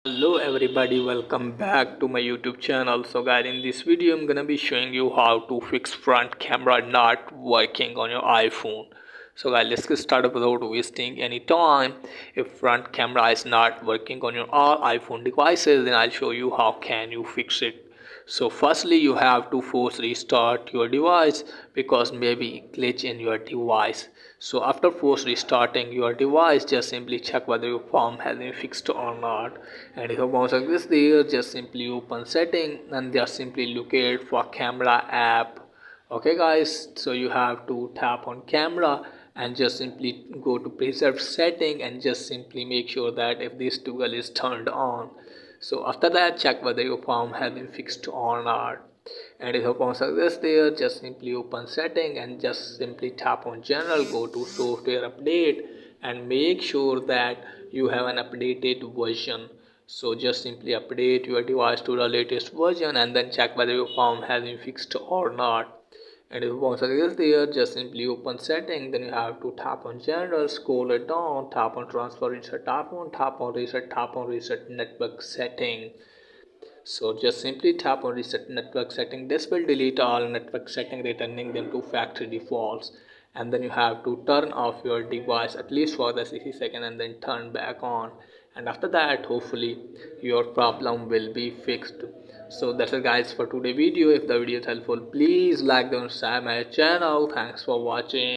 Hello everybody, welcome back to my YouTube channel. So guys, in this video I'm gonna be showing you how to fix front camera not working on your iPhone. So guys, let's get started without wasting any time. If front camera is not working on your all iPhone devices, then I'll show you how can you fix it. So firstly, you have to force restart your device because maybe glitch in your device. So after force restarting your device, just simply check whether your phone has been fixed or not. And if your phone is this there, just simply open setting and just simply locate for camera app. Okay guys, so you have to tap on camera and just simply go to preserve setting and just simply make sure that if this toggle is turned on. So after that, check whether your phone has been fixed or not. And if your phone is there, just simply open setting and just simply tap on general, go to software update and make sure that you have an updated version. So just simply update your device to the latest version and then check whether your phone has been fixed or not. And if once is there, just simply open setting, then you have to tap on general, scroll it down, tap on transfer reset, tap on reset network setting. So just simply tap on reset network setting. This will delete all network setting, returning them to factory defaults. And then you have to turn off your device at least for the 60 seconds and then turn back on. And after that, hopefully your problem will be fixed. So that's it guys for today's video. If the video is helpful, please like and subscribe my channel. Thanks for watching.